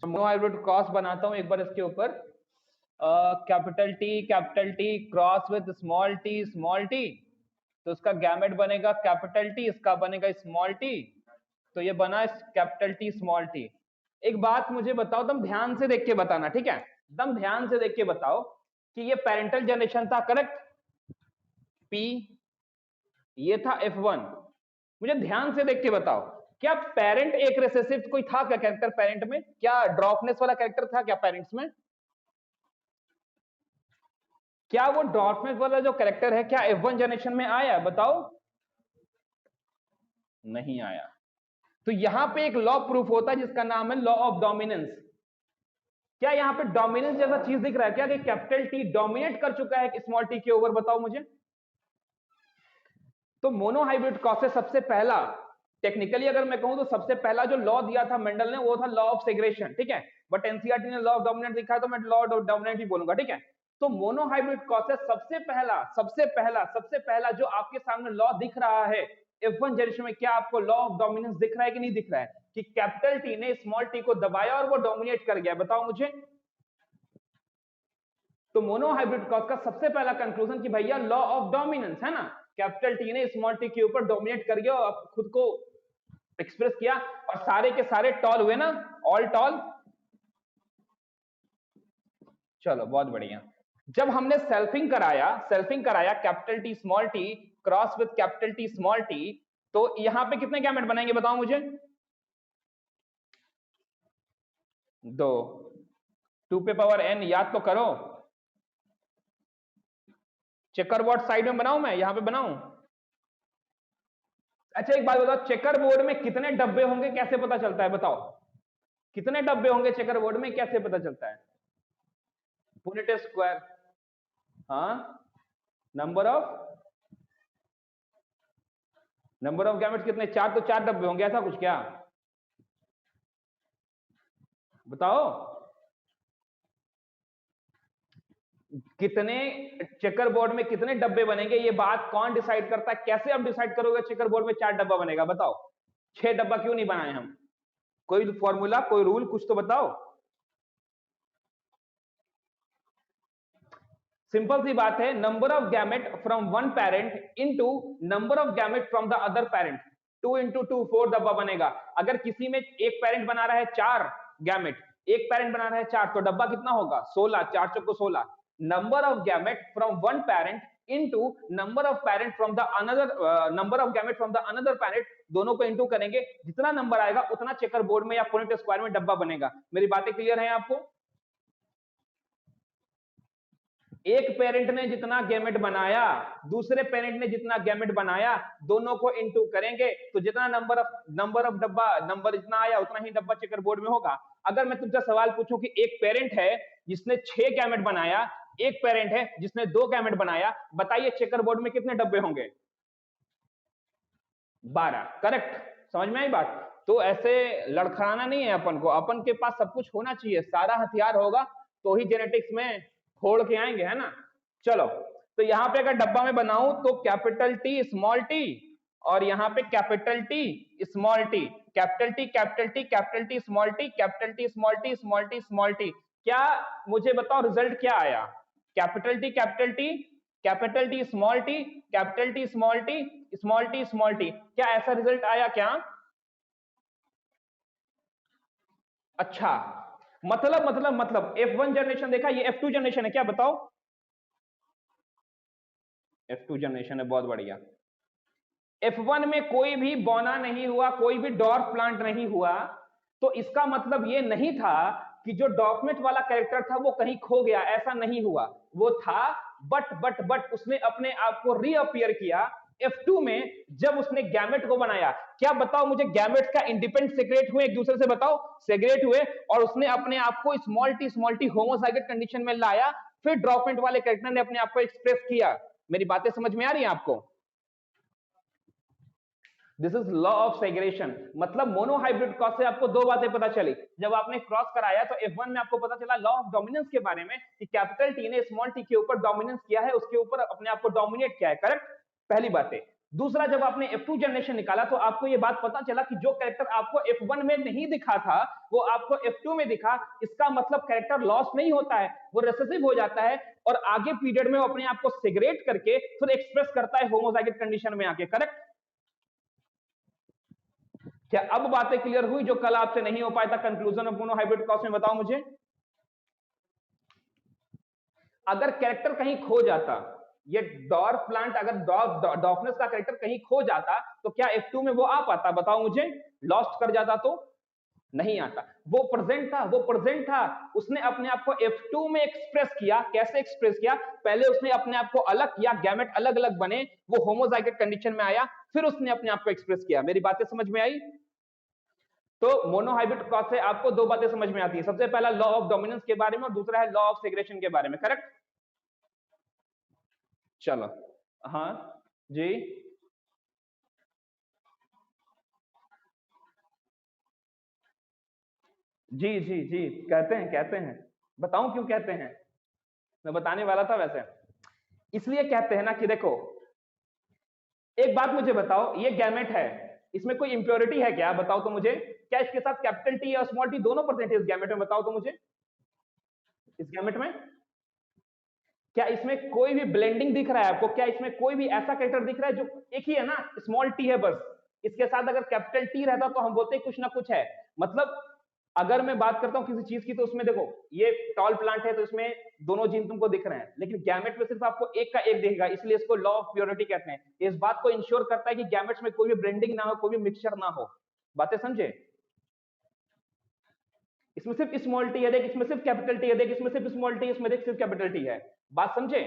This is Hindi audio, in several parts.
मोनोहाइब्रिड क्रॉस बनाता हूं एक बार इसके ऊपर। Capital T cross with small T, तो इसका गैमेट बनेगा कैपिटल टी, इसका बनेगा स्मॉल टी, तो ये बना कैपिटल टी स्मॉल टी। एक बात मुझे बताओ, तुम ध्यान से देख के बताना, ठीक है? एकदम ध्यान से देख के बताओ कि ये पेरेंटल जनरेशन था, करेक्ट? पी, ये था F1। मुझे ध्यान से देख के बताओ, क्या पेरेंट एक रिसेसिव कोई था क्या कैरेक्टर पेरेंट में? क्या ड्रॉपनेस वाला कैरेक्टर था क्या पेरेंट्स में? क्या वो ड्रॉपनेस वाला जो कैरेक्टर है क्या F1 जनरेशन में आया? बताओ। नहीं आया। तो यहां पे एक लॉ प्रूफ होता है जिसका नाम है लॉ ऑफ डोमिनेंस। क्या यहां पे डोमिनेंस जैसा चीज दिख रहा है क्या कि कैपिटल टी डोमिनेट कर चुका है स्मॉल टी के ऊपर? बताओ मुझे। तो मोनोहाइब्रिड क्रॉस से सबसे पहला, टेक्निकली अगर मैं कहूं तो सबसे पहला जो लॉ दिया था मेंडल ने वो था लॉ ऑफ सेग्रेशन, ठीक है? बट एनसीईआरटी ने लॉ ऑफ डोमिनेंट लिखा है तो मैं लॉ ऑफ डोमिनेंट ही बोलूंगा, ठीक है? तो मोनोहाइब्रिड क्रॉस से सबसे पहला जो आपके सामने लॉ दिख रहा है F1 जनरेशन में, क्या आपको लॉ ऑफ डोमिनेंस दिख रहा है कि नहीं दिख रहा है कि कैपिटल टी ने स्मॉल टी को दबाया और वो डोमिनेट कर गया? बताओ मुझे। तो मोनोहाइब्रिड क्रॉस का सबसे पहला कंक्लूजन कि भैया लॉ ऑफ डोमिनेंस है ना, कैपिटल टी ने स्मॉल टी के ऊपर डोमिनेट कर गया और खुद को एक्सप्रेस किया, और सारे के सारे टॉल हुए ना, ऑल टॉल। चलो बहुत बढ़िया। जब हमने सेल्फिंग कराया capital T small T cross with capital T small T, तो यहां पे कितने गैमेट बनेंगे बताओ मुझे? दो। 2 पे पावर n याद तो करो। चेकर बोर्ड साइड में बनाऊं मैं, यहां पे बनाऊं? अच्छा एक बात बताओ, चेकर बोर्ड में कितने डब्बे होंगे कैसे पता चलता है? बताओ कितने डब्बे होंगे चेकर बोर्ड में, कैसे पता चलता है? Punnett square. हाँ, नंबर ऑफ गैमेट्स कितने? 4, तो 4 डब्बे होंगे, ऐसा कुछ क्या? बताओ कितने चेकर बोर्ड में कितने डब्बे बनेंगे, ये बात कौन डिसाइड करता है? कैसे आप डिसाइड करोगे चेकर बोर्ड में 4 डब्बा बनेगा? बताओ। 6 डब्बा क्यों नहीं बनाए हम? कोई फॉर्मूला, कोई रूल, कुछ तो बताओ। सिंपल सी बात है, number of gamete from one parent into number of gamete from the other parent. 2 into 2 4 डब्बा बनेगा। अगर किसी में एक पेरेंट बना रहा है 4 गैमेट, एक पेरेंट बना रहा है 4, तो डब्बा कितना होगा? 16, 4 चौको 16। Number of gamete from one parent into number of parent from the another, number of gamete from the another parent, दोनों को इंटू करेंगे, जितना नंबर आएगा उतना चेकर बोर्ड में या पुनेट स्क्वायर में डब्बा बनेगा। मेरी बातें क्लियर है आपको? एक पेरेंट ने जितना गैमेट बनाया, दूसरे पेरेंट ने जितना गैमेट बनाया, दोनों को इनटू करेंगे, तो जितना नंबर ऑफ डब्बा, नंबर जितना आया उतना ही डब्बा चेकर बोर्ड में होगा। अगर मैं तुमसे सवाल पूछूं कि एक पेरेंट है जिसने 6 गैमेट बनाया, एक पेरेंट है जिसने 2 गैमेट बनाया, बताइए चेकर बोर्ड में कितने डब्बे होंगे? 12। करेक्ट। समझ में आई बात? तो ऐसे लड़खड़ाना नहीं है अपन को, अपन के पास सब कुछ होना चाहिए, सारा हथियार होगा तो ही जेनेटिक्स में फोड़ के आएंगे, है ना? चलो, तो यहां पे अगर डब्बा में बनाऊं तो कैपिटल टी स्मॉल टी, और यहां पे capital T small T, capital T capital T capital T small T, capital T small T small T small T. क्या मुझे बताओ रिजल्ट क्या आया? Capital T capital T, capital T small T, capital T small T, small T small T, क्या ऐसा रिजल्ट आया क्या? अच्छा, मतलब F1 जनरेशन देखा, ये F2 जनरेशन है क्या? बताओ। F2 जनरेशन है, बहुत बढ़िया। F1 में कोई भी बौना नहीं हुआ, कोई भी डॉर्फ प्लांट नहीं हुआ, तो इसका मतलब ये नहीं था कि जो डॉर्फमेट वाला कैरेक्टर था वो कहीं खो गया, ऐसा नहीं हुआ। वो था, बट उसने अपने आप को रीअपियर किया F2 में जब उसने गैमेट को बनाया। क्या बताओ मुझे, गैमेट्स का इंडिपेंडेंट सेग्रेट हुए एक दूसरे से? बताओ, सेग्रेट हुए, और उसने अपने आप को स्मॉल टी होमोजाइगोट कंडीशन में लाया, फिर ड्रॉपमेट वाले कैरेक्टर ने अपने आप को एक्सप्रेस किया। मेरी बातें समझ में आ रही है आपको? This is law of segregation. मतलब मोनोहाइब्रिड क्रॉस से आपको 2 बातें पता चली। जब आपने क्रॉस कराया तो F1 में आपको पता चला लॉ ऑफ डोमिनेंस के बारे में कि कैपिटल टी ने स्मॉल टी के ऊपर डोमिनेंस किया है, उसके ऊपर अपने आप को डोमिनेट किया है। करेक्ट? पहली बात है। दूसरा, जब आपने F2 जनरेशन निकाला तो आपको ये बात पता चला कि जो कैरेक्टर आपको F1 में नहीं दिखा था वो आपको F2 में दिखा। इसका मतलब कैरेक्टर लॉस नहीं होता है, वो रिसेसिव हो जाता है और आगे पीरियड में वो अपने आप को सेग्रेट करके फिर एक्सप्रेस करता है होमोजाइगोट कंडीशन में आके। करेक्ट? क्या अब बातें क्लियर हुई जो कल आपसे नहीं हो पाया था कंक्लूजन ऑफ मोनोहाइब्रिड क्रॉस में? बताओ मुझे। अगर कैरेक्टर कहीं खो जाता, ये डॉर्फ प्लांट अगर डॉर्फनेस का कैरेक्टर कहीं खो जाता तो क्या F2 में वो आ पाता? बताओ मुझे। लॉस्ट कर जाता तो नहीं आता। वो प्रेजेंट था, वो प्रेजेंट था, उसने अपने आप को F2 में एक्सप्रेस किया। कैसे एक्सप्रेस किया? पहले उसने अपने आप को अलग किया, गैमेट अलग अलग बने, वो होमोजाइगोट कंडीशन में आया, फिर उसने अपने आप को एक्सप्रेस किया। मेरी बातें समझ में आई? तो मोनोहाइब्रिड क्रॉस से आपको दो बातें समझ में आती है। सबसे पहला लॉ ऑफ डोमिनेंस के बारे में और दूसरा है लॉ ऑफ सेग्रेशन के बारे में। करेक्ट? चलो, हाँ जी, जी जी जी, कहते हैं, कहते हैं। बताऊं क्यों कहते हैं? मैं बताने वाला था वैसे। इसलिए कहते हैं ना कि देखो, एक बात मुझे बताओ, ये गैमेट है, इसमें कोई इंप्योरिटी है क्या? बताओ तो मुझे। क्या इसके साथ कैपिटल टी और स्मॉल टी दोनों प्रेजेंट है इस गैमेट में? बताओ तो मुझे। इस गैमेट में क्या इसमें कोई भी ब्लेंडिंग दिख रहा है आपको? क्या इसमें कोई भी ऐसा कैरेक्टर दिख रहा है जो एक ही है ना, स्मॉल टी है बस? इसके साथ अगर कैपिटल टी रहता तो हम बोलते कुछ ना कुछ है। मतलब अगर मैं बात करता हूं किसी चीज की तो उसमें देखो, ये टॉल प्लांट है तो इसमें दोनों जीन तुमको दिख रहे हैं, लेकिन गैमेट में सिर्फ आपको एक का एक दिखेगा, इसलिए इसको लॉ ऑफ प्योरिटी कहते हैं। इस बात को इंश्योर करता है कि गैमेट्स में कोई भी ब्लेंडिंग ना हो, कोई भी मिक्सचर ना हो। बातें समझे? इसमें सिर्फ स्मॉल टी है देख, इसमें सिर्फ कैपिटल टी है देख, इसमें सिर्फ स्मॉल टी, इसमें देख सिर्फ कैपिटल टी है। बात समझे?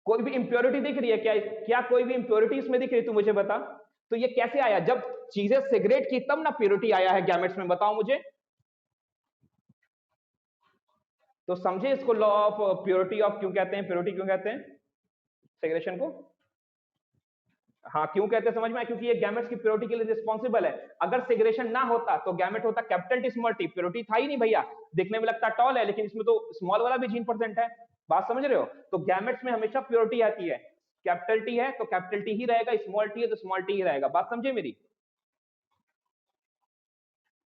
कोई भी इंप्योरिटी दिख रही है क्या? क्या कोई भी इंप्योरिटी इसमें दिख रही है? तू मुझे बता। तो ये कैसे आया? जब चीजें सेग्रेट की तब ना प्योरिटी आया है गैमेट्स में। बताओ मुझे। तो समझे इसको लॉ ऑफ प्योरिटी ऑफ क्यों कहते हैं, प्योरिटी क्यों कहते हैं सेग्रेशन को? हाँ, क्यों कहते हैं समझ में आया? क्योंकि ये गैमेट्स की प्योरिटी के लिए रिस्पॉन्सिबल है। अगर सेग्रेशन ना होता तो गैमेट होता capital T small T, purity था ही नहीं भैया। दिखने में लगता टॉल है लेकिन इसमें तो स्मॉल वाला भी जीन प्रेजेंट है। बात समझ रहे हो? तो गैमेट्स में हमेशा प्योरिटी आती है। कैपिटल टी है तो कैपिटल टी ही रहेगा, स्मॉल टी है तो स्मॉल टी ही रहेगा। बात समझे मेरी?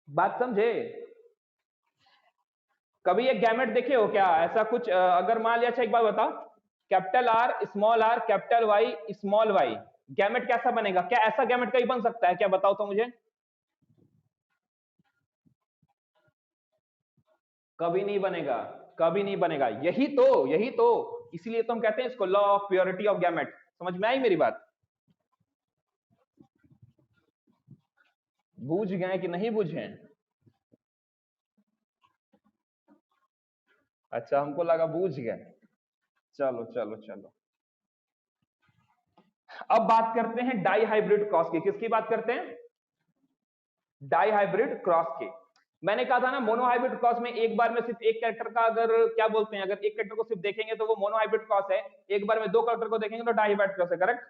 बात समझे? कभी एक गैमेट देखे हो क्या ऐसा कुछ? अगर मान लिया, अच्छा एक बात बताओ, capital R capital Y small Y, gamete कैसा बनेगा? क्या ऐसा गैमेट कहीं बन सकता है क्या? बताओ तो मुझे। कभी नहीं बनेगा, कभी नहीं बनेगा। यही तो इसीलिए तो हम कहते हैं इसको law of purity of gamete. समझ में आई मेरी बात? बूझ गए कि नहीं बूझे? अच्छा, हमको लगा बूझ गए। चलो चलो चलो, अब बात करते हैं डाई हाइब्रिड क्रॉस की। किसकी बात करते हैं? डाई हाइब्रिड क्रॉस की। मैंने कहा था ना, मोनोहाइब्रिड क्रॉस में एक बार में सिर्फ एक कैरेक्टर का, अगर क्या बोलते हैं, अगर एक कैरेक्टर को सिर्फ देखेंगे तो वो मोनोहाइब्रिड क्रॉस है। एक बार में दो कैरेक्टर को देखेंगे तो डाई हाइब्रिड क्रॉस है। करेक्ट?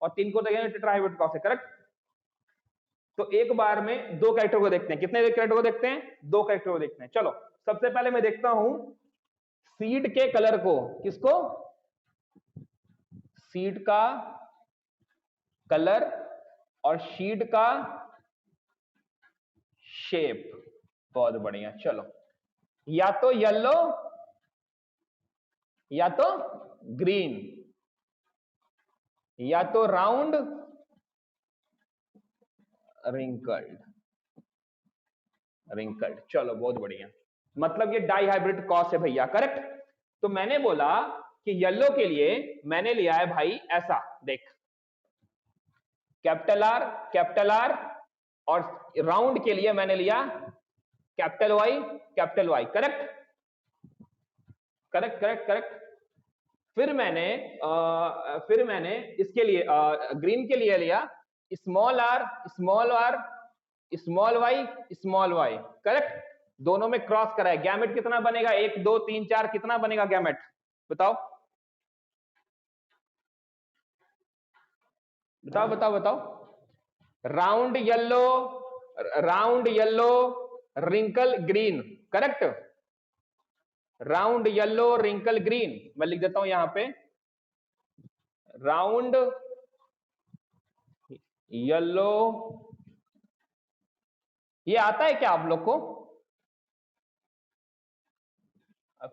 और तीन को देखेंगे टेट्रा हाइब्रिड क्रॉस है। करेक्ट? तो एक बार में दो कैरेक्टर को देखते हैं। कितने कैरेक्टर को देखते हैं? दो कैरेक्टर को देखते हैं। चलो, सबसे पहले मैं देखता हूं सीड के कलर को। किसको? सीड का कलर और शीड का शेप। बहुत बढ़िया। चलो, या तो येलो या तो ग्रीन, या तो राउंड रिंकल्ड, रिंकल्ड। चलो, बहुत बढ़िया। मतलब ये डाई हाइब्रिड क्रॉस है भैया। करेक्ट? तो मैंने बोला कि येलो के लिए मैंने लिया है भाई ऐसा, देख, कैपिटल आर, और राउंड के लिए मैंने लिया capital Y. Correct? Correct correct correct. फिर मैंने इसके लिए ग्रीन के लिए लिया small R small R small Y. Correct? दोनों में क्रॉस करा है। गैमेट कितना बनेगा? 1 2 3 4, कितना बनेगा गैमेट? बताओ बताओ बताओ बताओ। Round yellow wrinkle green. Correct? Round yellow wrinkle green. मैं लिख देता हूं यहां पे राउंड येलो, ये आता है क्या आप लोग को?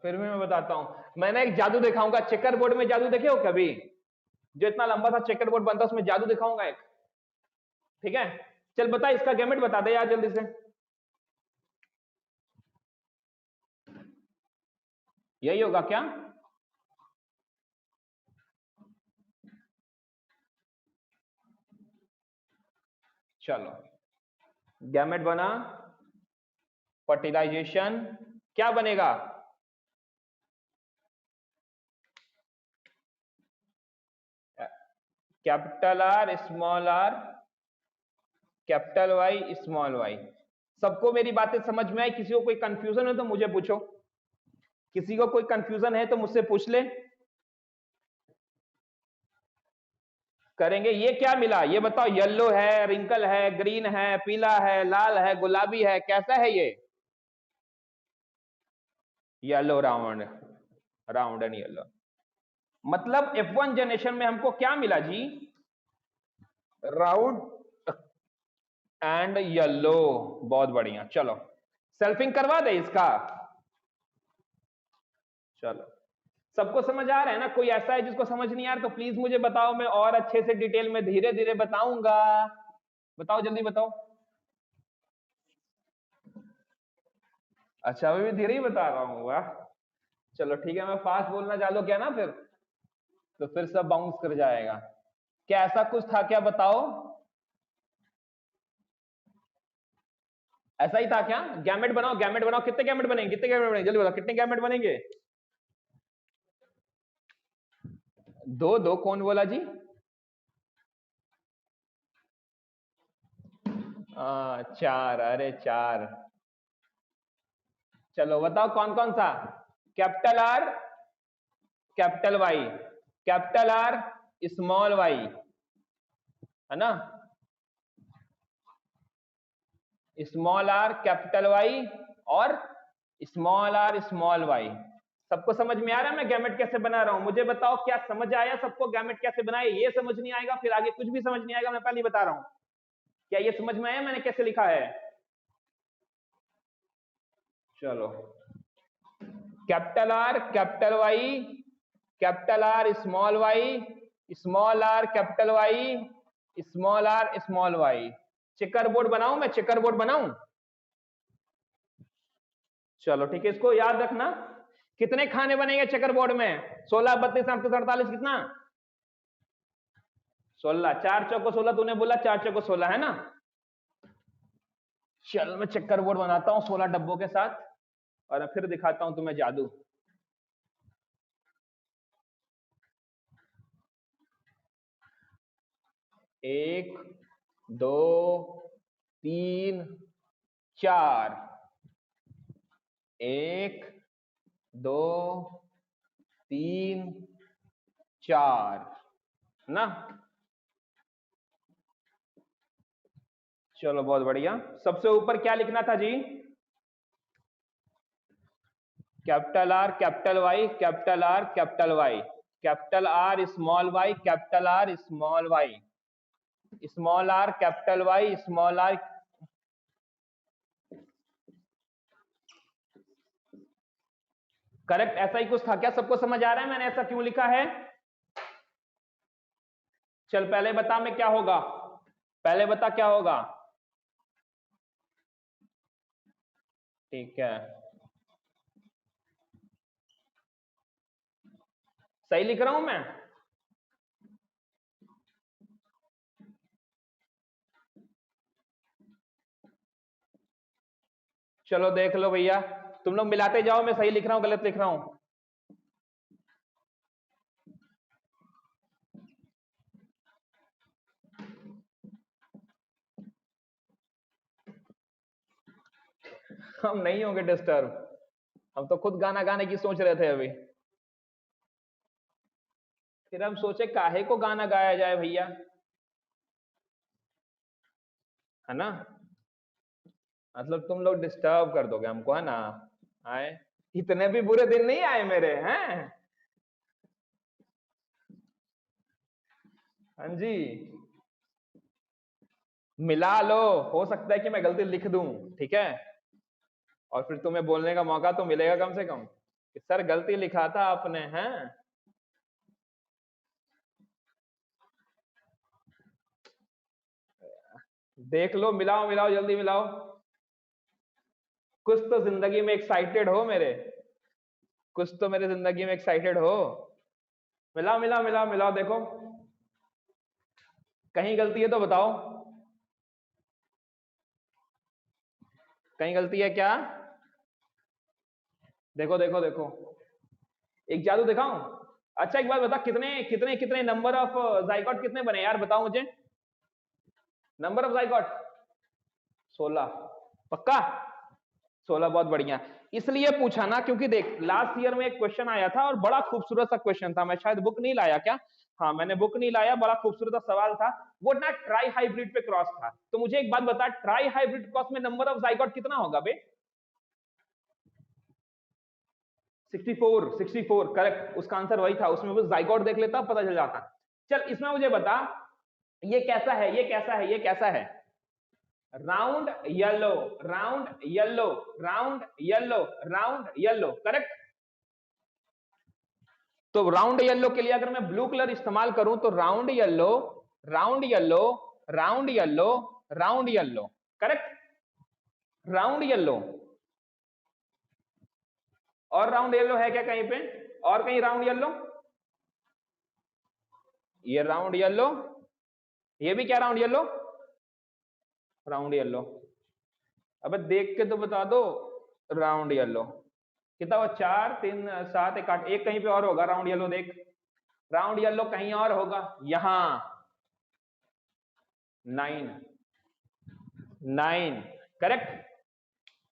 फिर भी मैं बताता हूं, मैंने एक जादू दिखाऊंगा, चेकर बोर्ड में जादू देखे हो कभी? जो इतना लंबा सा चेकर बोर्ड बनता है उसमें जादू दिखाऊंगा एक, ठीक है? चल बता, इसका गैमेट बता दे यार जल्दी से। यही होगा क्या? चलो, गैमेट बना, फर्टिलाइजेशन, क्या बनेगा? Capital R small R, capital Y small Y. सबको मेरी बातें समझ में आई? किसी को कोई कंफ्यूजन है तो मुझे पूछो, किसी को कोई कंफ्यूजन है तो मुझसे पूछ ले। करेंगे। ये क्या मिला ये बताओ? येलो है, रिंकल है, ग्रीन है, पीला है, लाल है, गुलाबी है, कैसा है ये? Yellow round, round and yellow. मतलब F1 जनरेशन में हमको क्या मिला जी? Round and yellow. बहुत बढ़िया। चलो सेल्फिंग करवा दे इसका। चलो, सबको समझ आ रहा है ना? कोई ऐसा है जिसको समझ नहीं आ रहा तो प्लीज मुझे बताओ, मैं और अच्छे से डिटेल में धीरे धीरे बताऊंगा। बताओ जल्दी बताओ। अच्छा, अभी भी धीरे ही बता रहा हूँ, वाह। चलो ठीक है, मैं फास्ट बोलना चालू किया ना फिर, तो फिर सब बाउंस कर जाएगा। क्या ऐसा कुछ था क्या? बताओ। ऐसा ही था क्या? गैमेट बनाओ, गैमेट बनाओ। कितने गैमेट बनेंगे? कितने गैमेट बनेंगे? जल्दी बताओ, कितने गैमेट बनेंगे? दो दो कौन बोला जी? चार, अरे चार। चलो बताओ कौन कौन सा? Capital R, capital Y, capital R, small Y, है ना? स्मॉल आर, कैपिटल वाई, और स्मॉल आर, स्मॉल वाई। सबको समझ में आ रहा है मैं गैमेट कैसे बना रहा हूं? मुझे बताओ, क्या समझ आया सबको गैमेट कैसे बनाए? ये समझ नहीं आएगा फिर आगे कुछ भी समझ नहीं आएगा, मैं पहले ही बता रहा हूं। क्या ये समझ में आया मैंने कैसे लिखा है? चलो, capital R, capital Y, capital R, small Y, small R, capital Y, small R, small Y. Checker board बनाऊं मैं? चेकर बोर्ड बनाऊं? चलो ठीक है, इसको याद रखना। कितने खाने बनेंगे चेकर बोर्ड में? 16, 32, 38, 48, कितना? 16। 4 चौको 16, तूने बोला 4 चौको 16, है ना? चल मैं चेकर बोर्ड बनाता हूं 16 डब्बों के साथ, और फिर दिखाता हूं तुम्हें जादू। 1, 2, 3, 4। 1, 2, 3, 4 ना? चलो बहुत बढ़िया। सबसे ऊपर क्या लिखना था जी? Capital R, capital Y, capital R, capital Y, capital R, small Y, capital R, small Y, small R, capital Y, small R. Correct, ऐसा ही कुछ था क्या? सबको समझ आ रहा है मैंने ऐसा क्यों लिखा है? चल पहले बता मैं क्या होगा, पहले बता क्या होगा। ठीक है, सही लिख रहा हूं मैं? चलो देख लो भैया, तुम लोग मिलाते जाओ, मैं सही लिख रहा हूं गलत लिख रहा हूं। हम नहीं होंगे डिस्टर्ब, हम तो खुद गाना गाने की सोच रहे थे अभी। फिर हम सोचे काहे को गाना गाया जाए भैया, है ना? मतलब तुम लोग डिस्टर्ब कर दोगे हमको, है ना? आए, इतने भी बुरे दिन नहीं आए मेरे हैं। हाँ जी, मिला लो। हो सकता है कि मैं गलती लिख दूं, ठीक है, और फिर तुम्हें बोलने का मौका तो मिलेगा कम से कम कि सर गलती लिखा था आपने, हैं। देख लो, मिलाओ मिलाओ, जल्दी मिलाओ। कुछ तो जिंदगी में एक्साइटेड हो मेरे, कुछ तो मेरे जिंदगी में एक्साइटेड हो। मिलाओ मिलाओ मिलाओ मिलाओ, देखो कहीं गलती है तो बताओ, कहीं गलती है क्या? देखो देखो देखो, एक जादू दिखाऊं? अच्छा एक बात बता, कितने कितने कितने नंबर ऑफ जाइगोट कितने बने यार, बताओ मुझे। Number of zygote 16। पक्का? 16, बहुत बढ़िया। इसलिए पूछा ना क्योंकि देख लास्ट ईयर में एक क्वेश्चन आया था और बड़ा खूबसूरत सा क्वेश्चन था, मैं शायद बुक नहीं लाया क्या? हाँ मैंने बुक नहीं लाया, बड़ा खूबसूरत सा सवाल था वो ना, ट्राई हाइब्रिड पे क्रॉस था। तो मुझे एक बात बता, ट्राई हाइब्रिड क्रॉस में नंबर ऑफ जाइगोट कितना होगा बे? 64, 64 करेक्ट, उसका आंसर वही था। उसमें बस जाइगोट देख लेता पता चल जाता। चल इसमें मुझे बता, ये कैसा है, ये कैसा है, ये कैसा है? Round yellow, round yellow, round yellow, round yellow, correct. तो राउंड येलो के लिए अगर मैं ब्लू कलर इस्तेमाल करूं तो round yellow, round yellow, round yellow, round yellow, correct. Round yellow, और राउंड येलो है क्या कहीं पे? और कहीं राउंड येलो? ये राउंड येलो, ये भी क्या राउंड येलो? Round yellow. अबे देख के तो बता दो। राउंड येलो कितना हुआ? 4 3 7 1 8, एक कहीं पे और होगा राउंड येलो, देख। राउंड येलो कहीं और होगा, यहां 9, 9 करेक्ट।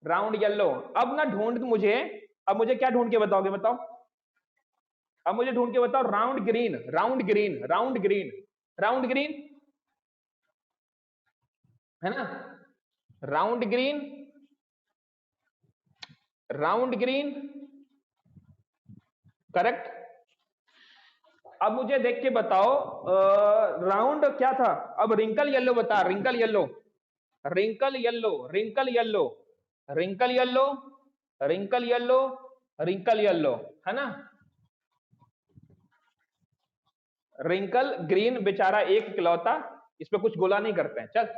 Round yellow. अब ना ढूंढ मुझे, अब मुझे क्या ढूंढ के बताओगे बताओ? अब मुझे ढूंढ के बताओ round green, round green, round green, round green, है ना? Round green, round green, correct. अब मुझे देख के बताओ राउंड क्या था? अब रिंकल येलो बता, wrinkle yellow, wrinkle yellow, wrinkle yellow, wrinkle yellow, wrinkle yellow, wrinkle yellow, है ना? रिंकल ग्रीन बेचारा एक इकलौता, इस पे कुछ गोला नहीं करते हैं। चल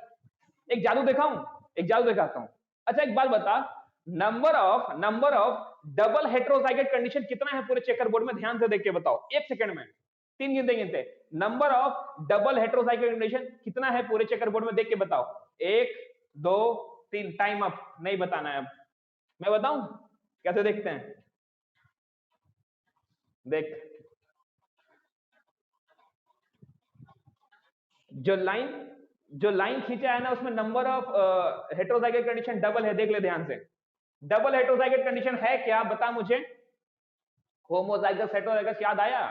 एक जादू दिखाऊं, एक जादू दिखाता हूं। अच्छा एक बात बता, number of double heterozygote condition कितना है पूरे चेकर बोर्ड में? ध्यान से देख के बताओ, एक सेकंड में, तीन गिनते गिनते। Number of double heterozygote condition कितना है पूरे चेकर बोर्ड में, देख के बताओ। 1 2 3, टाइम अप, नहीं बताना है अब। मैं बताऊं कैसे देखते हैं? देख, जो लाइन जो लाइन खींचा है ना उसमें number of heterozygote condition double है, देख ले ध्यान से। डबल हेट्रोजाइगोट कंडीशन है क्या, बता मुझे। होमोजाइगस हेट्रोजाइगस याद आया?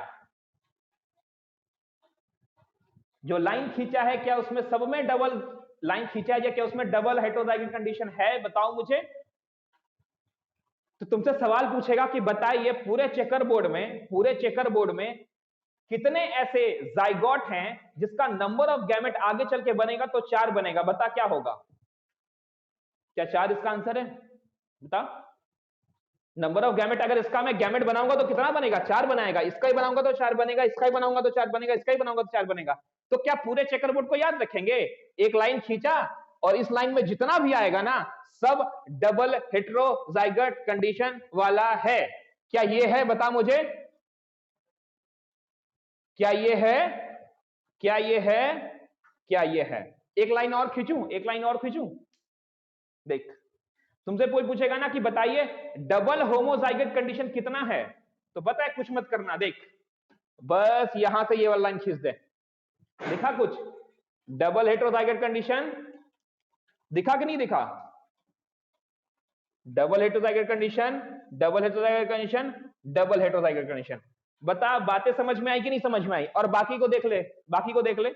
जो लाइन खींचा है क्या उसमें सब में डबल लाइन खींचा है, क्या उसमें डबल हेट्रोजाइगस कंडीशन है, बताओ मुझे। तो तुमसे सवाल पूछेगा कि बताइए पूरे चेकर बोर्ड में, पूरे चेकर बोर्ड में कितने ऐसे जाइगोट हैं जिसका नंबर ऑफ गैमेट आगे चल के बनेगा तो 4 बनेगा, बता क्या होगा? क्या 4 इसका आंसर है? बता। नंबर ऑफ गैमेट, अगर इसका मैं गैमेट बनाऊंगा तो कितना बनेगा? 4 बनाएगा। इसका ही बनाऊंगा तो 4 बनेगा, इसका ही बनाऊंगा तो 4 बनेगा, इसका ही बनाऊंगा तो 4 बनेगा। तो क्या पूरे चेकरबोर्ड को याद रखेंगे? एक लाइन खींचा और इस लाइन में जितना भी आएगा ना सब डबल हेट्रोजाइगोट कंडीशन वाला है। क्या ये है, बता मुझे। क्या ये है? क्या ये है? क्या ये है? एक लाइन और खींचूं, एक लाइन और खींचूं, देख। तुमसे कोई पूछेगा ना कि बताइए डबल होमोजाइगोट कंडीशन कितना है, तो पता है कुछ मत करना, देख बस यहां से ये वाला लाइन खींच दे। दिखा कुछ? डबल हेट्रोजाइगोट कंडीशन दिखा कि नहीं दिखा? Double heterozygote condition, double heterozygote condition, double heterozygote condition. बता बातें समझ में आई कि नहीं समझ में आई? और बाकी को देख ले, बाकी को देख ले।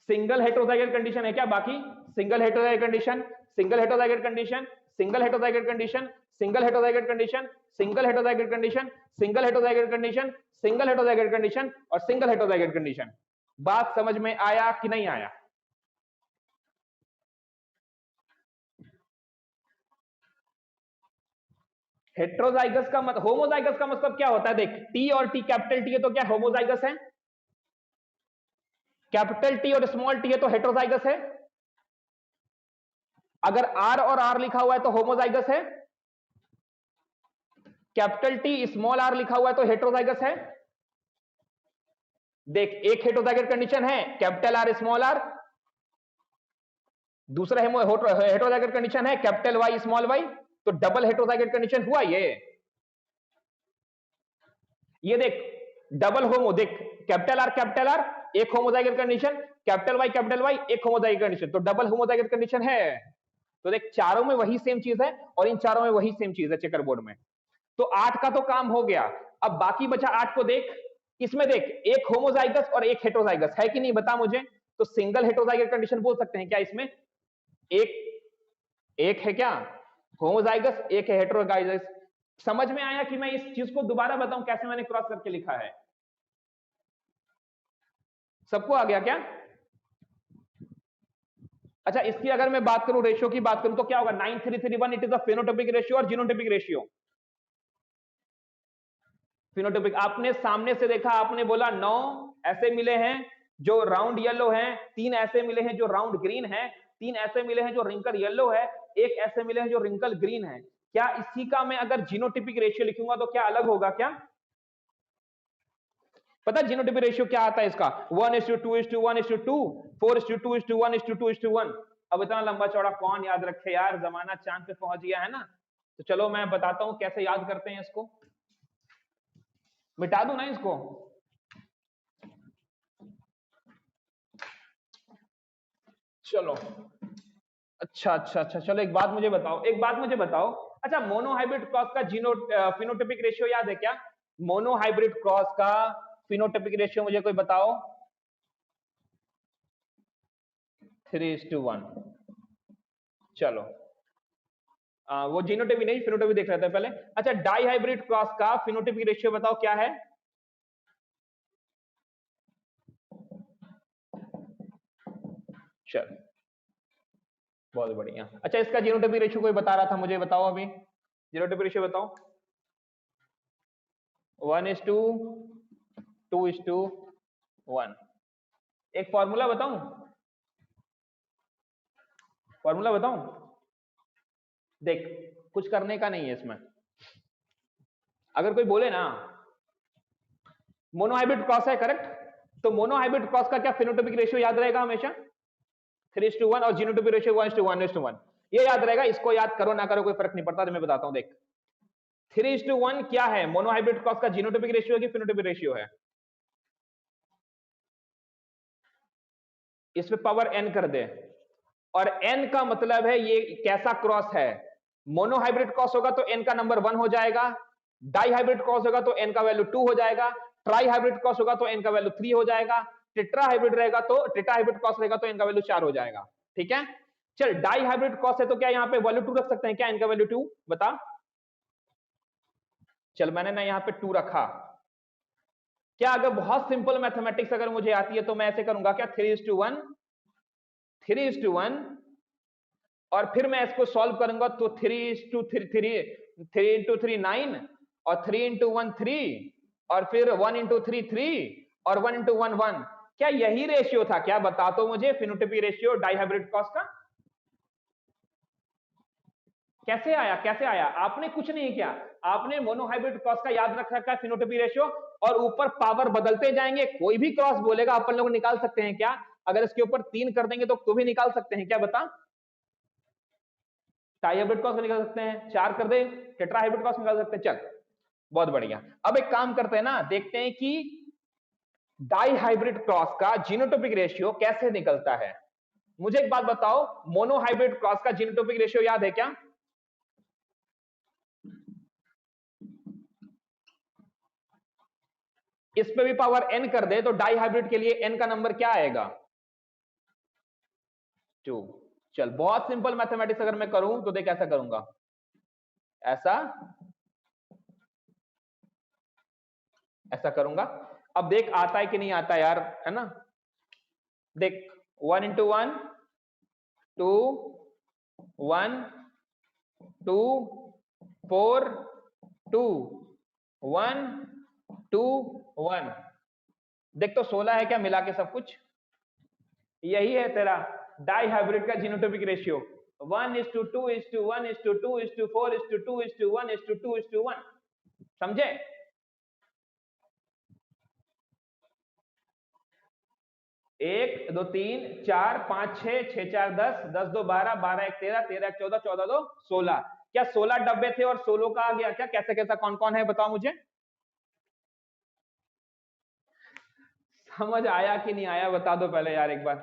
सिंगल हेट्रोजाइगोट कंडीशन है क्या बाकी? Single heterozygote condition, single heterozygote condition, single heterozygote condition, single heterozygote condition, single heterozygote condition, single heterozygote condition, single heterozygote condition और सिंगल हेट्रोजाइगोट कंडीशन। बात समझ में आया कि नहीं आया? हेट्रोजाइगस का मतलब, होमोजाइगस का मतलब क्या होता है? देख, टी और टी कैपिटल टी है तो क्या होमोजाइगस है? कैपिटल टी और स्मॉल टी है तो हेट्रोजाइगस है। अगर आर और आर लिखा हुआ है तो होमोजाइगस है। कैपिटल टी स्मॉल आर लिखा हुआ है तो हेट्रोजाइगस है। देख, एक हेट्रोजाइगस कंडीशन है कैपिटल आर स्मॉल आर, दूसरा हेट्रोजाइगस कंडीशन है कैपिटल वाई स्मॉल वाई, तो डबल हेट्रोजाइगस कंडीशन हुआ ये देख, डबल होमो, देख कैपिटल आर एक होमोजाइगस कंडीशन, कैपिटल वाई एक होमोजाइगस कंडीशन, तो डबल होमोजाइगस कंडीशन है। तो देख, चारों में वही सेम चीज है और इन चारों में वही सेम चीज है चेकर बोर्ड में। तो 8 का तो काम हो गया, अब बाकी बचा 8 को देख। इसमें देख, एक होमोजाइगस और एक हेट्रोजाइगस है कि नहीं, बता मुझे। तो सिंगल हेट्रोजाइगस कंडीशन बोल सकते हैं क्या इसमें? एक एक है क्या होमोजाइगस, एक है हेट्रोजाइगस। समझ में आया कि मैं इस चीज को दोबारा बताऊं कैसे मैंने क्रॉस करके लिखा है? सबको आ गया क्या? अच्छा, इसकी अगर मैं बात करूं, रेशियो की बात करूं तो क्या होगा? 9331, it is a phenotypic ratio और जीनोटाइपिक रेशियो। फिनोटाइपिक, आपने सामने से देखा, आपने बोला 9 ऐसे मिले हैं जो राउंड येलो हैं, 3 ऐसे मिले हैं जो राउंड ग्रीन है, 3 ऐसे मिले हैं जो रिंकल येलो है, एक ऐसे मिले हैं जो रिंकल ग्रीन है। क्या इसी का मैं अगर जीनोटाइपिक रेशियो लिखूंगा तो क्या अलग होगा क्या? पता है जीनोटाइपिक रेशियो क्या आता है इसका? 1:2:1:2, 4:2:1:2:1। अब इतना लंबा चौड़ा कौन याद रखे यार, जमाना चांद पे पहुंच गया है ना। तो चलो मैं बताता हूं कैसे याद करते हैं इसको। मिटा दूं ना इसको? चलो, अच्छा अच्छा अच्छा, चलो एक बात मुझे बताओ। अच्छा, मोनोहाइब्रिड क्रॉस का जीनो फिनोटाइपिक रेशियो याद है क्या? मोनोहाइब्रिड क्रॉस का फिनोटाइपिक रेशियो मुझे कोई बताओ। 3:1। चलो, वो जीनोटाइपिक नहीं, फिनोटाइपिक देख रहे थे पहले। अच्छा, डाई हाइब्रिड क्रॉस का फिनोटाइपिक रेशियो बताओ क्या है? चलो, बहुत बढ़िया। अच्छा, इसका जीनोटाइपिक रेशियो कोई बता रहा था, मुझे बताओ अभी, जीनोटाइपिक रेशियो बताओ। 1:2:1। एक फॉर्मूला बताऊं? फॉर्मूला बताऊं? देख, कुछ करने का नहीं है इसमें। अगर कोई बोले ना मोनोहाइब्रिड क्रॉस है करेक्ट, तो मोनोहाइब्रिड क्रॉस का क्या फिनोटाइपिक रेशियो याद रहेगा हमेशा? 3:1, और जीनोटाइपिक रेशियो 1:1:1। ये याद रहेगा, इसको याद करो ना करो कोई फर्क नहीं पड़ता, तो मैं बताता हूं। देख, 3:1 क्या है? मोनोहाइब्रिड क्रॉस का जीनोटाइपिक रेशियो है कि फिनोटाइपिक रेशियो है? इस पे पावर n कर दे, और n का मतलब है ये कैसा क्रॉस है। मोनोहाइब्रिड क्रॉस होगा तो n का नंबर 1 हो जाएगा, डाई हाइब्रिड क्रॉस होगा तो n का वैल्यू 2 हो जाएगा, ट्राई हाइब्रिड क्रॉस होगा तो n का वैल्यू 3 हो जाएगा, टेट्रा हाइब्रिड क्रॉस रहेगा तो n का वैल्यू 4 हो जाएगा। ठीक है, चल, डाई हाइब्रिड क्रॉस है तो क्या यहाँ पे वैल्यू 2 रख सकते हैं क्या? n का वैल्यू 2 बता। चल, मैंने ना यहाँ पे 2 रखा। क्या अगर बहुत सिंपल मैथमेटिक्स अगर मुझे आती है तो मैं ऐसे करूंगा क्या? 3:1, 3:1, और फिर मैं इसको सॉल्व करूंगा तो 3 9, और 3 × 1 3, और फिर 1 × 3 3, और 1 × 1 1। क्या यही रेशियो था क्या? बता तो मुझे, phenotypic ratio dihybrid cross का कैसे आया? कैसे आया? आपने कुछ नहीं किया, आपने मोनोहाइब्रिड क्रॉस का याद रख रखा है फिनोटाइपिक रेशियो, और ऊपर पावर बदलते जाएंगे। कोई भी क्रॉस बोलेगा अपन लोग निकाल सकते हैं क्या? अगर इसके ऊपर 3 कर देंगे तो भी निकाल सकते हैं क्या, बता? टाई हाइब्रिड क्रॉस निकाल सकते हैं, 4 कर दे टेट्रा हाइब्रिड क्रॉस निकाल सकते हैं। चल, बहुत बढ़िया। अब एक काम करते हैं ना, देखते हैं कि डाई हाइब्रिड क्रॉस का जीनोटाइपिक रेशियो कैसे निकलता है। मुझे एक बात बताओ, मोनोहाइब्रिड क्रॉस का जीनोटाइपिक रेशियो याद है क्या? इस पे भी पावर n कर दे तो डाई हाइब्रिड के लिए n का नंबर क्या आएगा? 2। चल, बहुत सिंपल मैथमेटिक्स अगर मैं करूं तो देख ऐसा करूंगा, ऐसा ऐसा करूंगा। अब देख आता है कि नहीं आता यार, है ना? देख 1 into 1 2 1 2 4 2 1 2 1। देख तो 16 है क्या मिला के सब कुछ? यही है तेरा डाई हाइब्रिड का जीनोटाइपिक रेशियो 1:2:1:2:4:2:1:2:1:1। समझे? एक दो तीन चार पांच छह, छह चार 10, 10 2 12, 12 1 13, 13 1 14, 14 2 16। क्या 16 डब्बे थे और 16 का आ गया क्या? कैसे कैसा कौन कौन है बताओ मुझे। समझ आया कि नहीं आया बता दो पहले यार एक बार।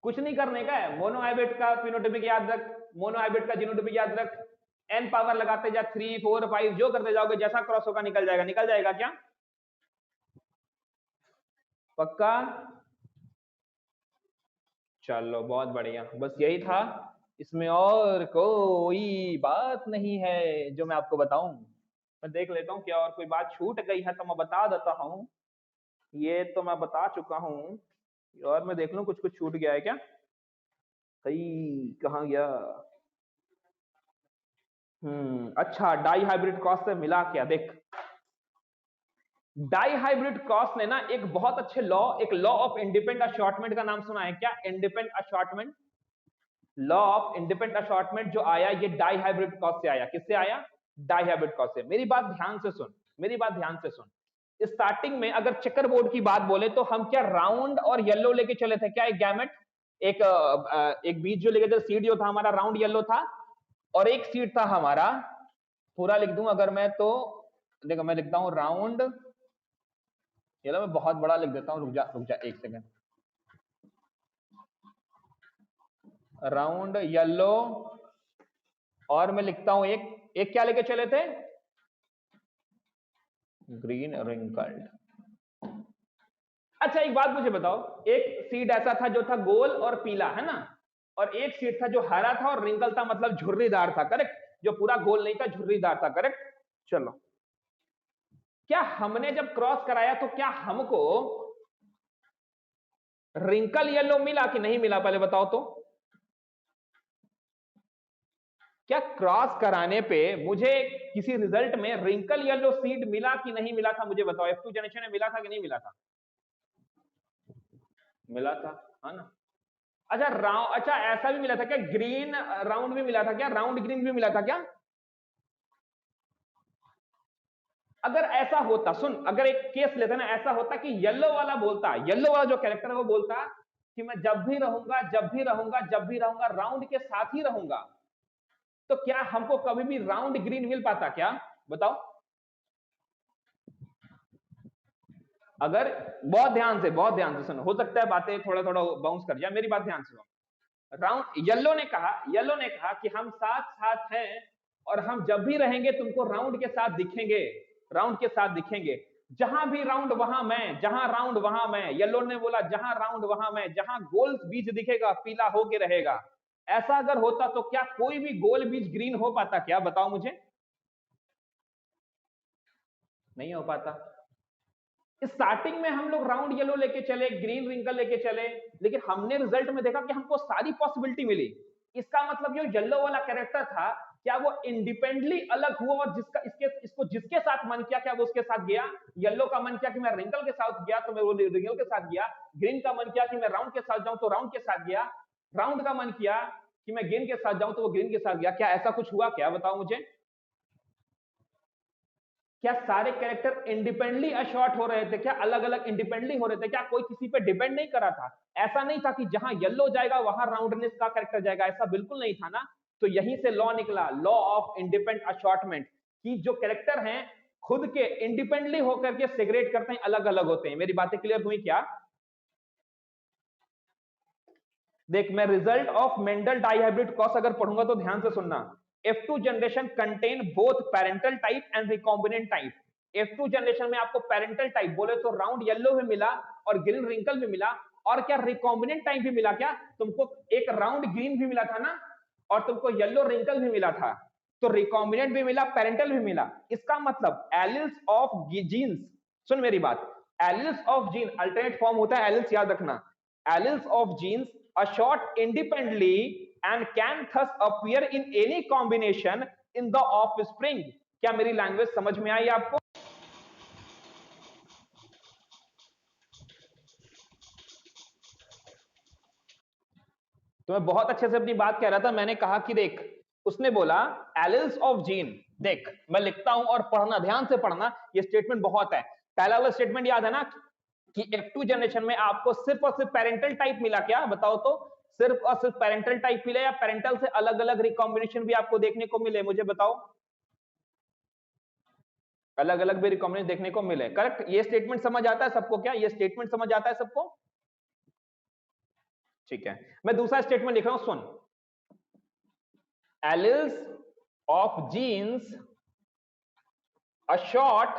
कुछ नहीं करने का है, मोनोहाइब्रिड का फिनोटाइपिक याद रख, मोनोहाइब्रिड का जीनोटाइपिक याद रख, n पावर लगाते जा 3 4 5 जो करते जाओगे, जैसा क्रॉस होगा निकल जाएगा। निकल जाएगा क्या? पक्का? चलो बहुत बढ़िया, बस यही था, इसमें और कोई बात नहीं है जो मैं आपको बताऊं। मैं देख लेता हूँ क्या और कोई बात छूट गई है तो मैं बता देता हूँ। ये तो मैं बता चुका हूँ, और मैं देख लूं कुछ कुछ छूट गया है क्या। कहाँ गया? अच्छा, डाई हाइब्रिड क्रॉस से मिला क्या? देख डाई हाइब्रिड क्रॉस ने ना एक बहुत अच्छे लॉ, एक लॉ ऑफ इंडिपेंडेंट अशॉर्टमेंट का नाम सुना है क्या? Independent assortment, law of independent assortment जो आया ये डाई हाइब्रिड क्रॉस से आया। किससे आया? डाई हाइब्रिड क्रॉस से। मेरी बात ध्यान से सुन, मेरी बात ध्यान से सुन। स्टार्टिंग में अगर चेकर बोर्ड की बात बोले तो हम क्या राउंड और येलो लेके चले थे क्या? एक गैमेट, एक बीज जो लेके चले, सीड जो था हमारा राउंड येलो था, और एक सीड था हमारा, पूरा लिख दूं अगर मैं तो, देखो मैं लिखता हूं राउंड येलो, मैं बहुत बड़ा लिख देता हूं, रुक जा एक सेकंड। राउंड येलो, और मैं लिखता हूं एक एक क्या लेके चले थे? Green wrinkled. अच्छा एक बात मुझे बताओ, एक सीड ऐसा था जो था गोल और पीला, है ना, और एक सीड था जो हरा था और रिंकल था, मतलब झुर्रीदार था, करेक्ट? जो पूरा गोल नहीं था, झुर्रीदार था, करेक्ट? चलो, क्या हमने जब क्रॉस कराया तो क्या हमको रिंकल येलो मिला कि नहीं मिला? पहले बताओ तो। क्या क्रॉस कराने पे मुझे किसी रिजल्ट में रिंकल येलो सीड मिला कि नहीं मिला था? मुझे बताओ, F2 जनरेशन में मिला था कि नहीं मिला था? मिला था, है ना? अच्छा अच्छा ऐसा भी मिला था क्या, ग्रीन राउंड भी मिला था क्या? राउंड ग्रीन भी मिला था क्या? अगर ऐसा होता, सुन, अगर एक केस लेते ना, ऐसा होता कि येलो वाला बोलता, येलो वाला जो कैरेक्टर है वो बोलता कि मैं जब भी रहूंगा, जब भी रहूंगा, जब भी रहूंगा, राउंड के साथ ही रहूंगा, तो क्या हमको कभी भी राउंड ग्रीन मिल पाता क्या? बताओ। अगर बहुत ध्यान से सुनो, हो सकता है बातें थोड़ा थोड़ा बाउंस कर जाए, मेरी बात ध्यान से सुनो। राउंड येलो ने कहा कि हम साथ साथ हैं, और हम जब भी रहेंगे तुमको राउंड के साथ दिखेंगे, राउंड के साथ दिखेंगे। जहां भी राउंड वहां मैं, जहां राउंड वहां मैं। येलो ने बोला जहां राउंड वहां मैं, जहां गोल बीज दिखेगा पीला होके रहेगा। ऐसा अगर होता तो क्या कोई भी गोल बीज ग्रीन हो पाता क्या? बताओ मुझे। नहीं हो पाता। स्टार्टिंग में हम लोग राउंड येलो लेके चले, ग्रीन रिंकल लेके चले, लेकिन हमने रिजल्ट में देखा कि हमको सारी पॉसिबिलिटी मिली। इसका मतलब जो येलो वाला कैरेक्टर था, क्या वो इंडिपेंडेंटली अलग हुआ और जिसका इसको जिसके साथ मन किया क्या वो उसके साथ गया? येलो का मन किया कि मैं रिंकल के साथ गया तो मैं वो रिंकल के साथ गया। ग्रीन का मन किया कि मैं राउंड के साथ जाऊं तो राउंड के साथ गया। राउंड का मन किया कि मैं ग्रीन के साथ जाऊं तो वो ग्रीन के साथ गया। क्या ऐसा कुछ हुआ क्या? बताओ मुझे। क्या सारे कैरेक्टर इंडिपेंडेंटली अशॉर्ट हो रहे थे क्या? अलग अलग इंडिपेंडेंटली हो रहे थे क्या? कोई किसी पे डिपेंड नहीं कर रहा था? ऐसा नहीं था कि जहां येलो जाएगा वहां राउंडनेस का कैरेक्टर जाएगा, ऐसा बिल्कुल नहीं था ना। तो यहीं से लॉ निकला, लॉ ऑफ इंडिपेंडेंट अशॉर्टमेंट, कि जो कैरेक्टर हैं खुद के इंडिपेंडेंटली होकर के सेग्रेट करते हैं, अलग अलग होते हैं। मेरी बातें क्लियर हुई क्या? देख मैं result of Mendel dihybrid cross अगर पढ़ूंगा तो ध्यान से सुनना। F2 generation contain both parental type and recombinant type. F2 generation में आपको पेरेंटल टाइप बोले तो राउंड येलो भी मिला और ग्रीन रिंकल भी मिला, और क्या रिकॉम्बिनेंट टाइप भी मिला क्या? तुमको एक राउंड ग्रीन भी मिला था ना, और तुमको येलो रिंकल भी मिला था। तो रिकॉम्बिनेंट भी मिला, पेरेंटल भी मिला। इसका मतलब एलिल्स ऑफ जीन्स, सुन मेरी बात, alleles of gene alternate form होता है एलिल्स, याद रखना, alleles of genes assort independently and can thus appear in any combination in the offspring. क्या मेरी लैंग्वेज समझ में आई आपको? तो मैं बहुत अच्छे से अपनी बात कह रहा था, मैंने कहा कि देख, उसने बोला एलिल्स ऑफ जीन, देख मैं लिखता हूं और पढ़ना, ध्यान से पढ़ना, ये स्टेटमेंट बहुत है। पहला वाला स्टेटमेंट याद है ना कि F2 जनरेशन में आपको सिर्फ और सिर्फ पेरेंटल टाइप मिला, क्या बताओ तो? सिर्फ और सिर्फ पेरेंटल टाइप मिले या पेरेंटल से अलग अलग रिकॉम्बिनेशन भी आपको देखने को मिले, मुझे बताओ। अलग अलग भी रिकॉम्बिनेशन देखने को मिले, करेक्ट। ये स्टेटमेंट समझ आता है सबको? क्या ये स्टेटमेंट समझ आता है सबको? ठीक है, मैं दूसरा स्टेटमेंट लिख रहा हूं, सुन। Alleles of genes assort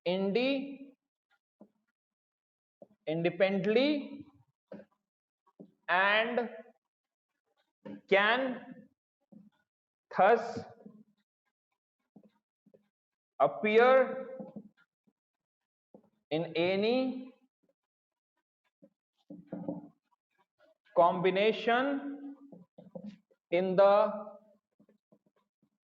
independently and can thus appear in any combination in the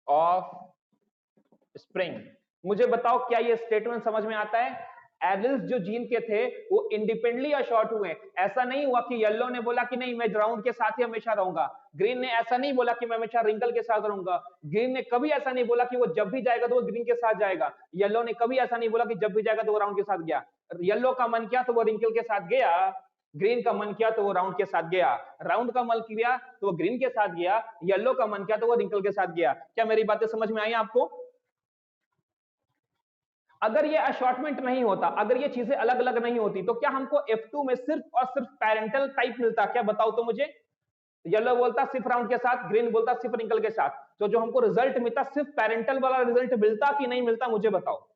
offspring। मुझे बताओ क्या ये स्टेटमेंट समझ में आता है? एलिल्स जो जीन के थे वो इंडिपेंडेंटली अशॉर्ट हुए। ऐसा नहीं हुआ कि येलो ने बोला कि नहीं मैं राउंड के साथ ही हमेशा रहूंगा, ग्रीन ने ऐसा नहीं बोला कि मैं हमेशा रिंकल के साथ रहूंगा, ग्रीन ने कभी ऐसा नहीं बोला कि वो जब भी जाएगा तो वो ग्रीन के साथ जाएगा, येलो ने कभी ऐसा नहीं बोला कि जब भी जाएगा तो वो राउंड के साथ गया। येलो का मन किया तो वो रिंकल के साथ गया, ग्रीन का मन किया तो वो राउंड के साथ गया, राउंड का मन किया तो वो ग्रीन के साथ गया, येलो का मन किया तो वो रिंकल के साथ गया। क्या मेरी बातें समझ में आई आपको? अगर ये अशॉर्टमेंट नहीं होता, अगर ये चीजें अलग अलग नहीं होती, तो क्या हमको F2 में सिर्फ और सिर्फ पेरेंटल टाइप मिलता? क्या बताओ तो मुझे। येलो बोलता सिर्फ राउंड के साथ, ग्रीन बोलता सिर्फ रिंकल के साथ, तो जो हमको रिजल्ट मिलता सिर्फ पेरेंटल वाला रिजल्ट मिलता कि नहीं मिलता, मुझे बताओ,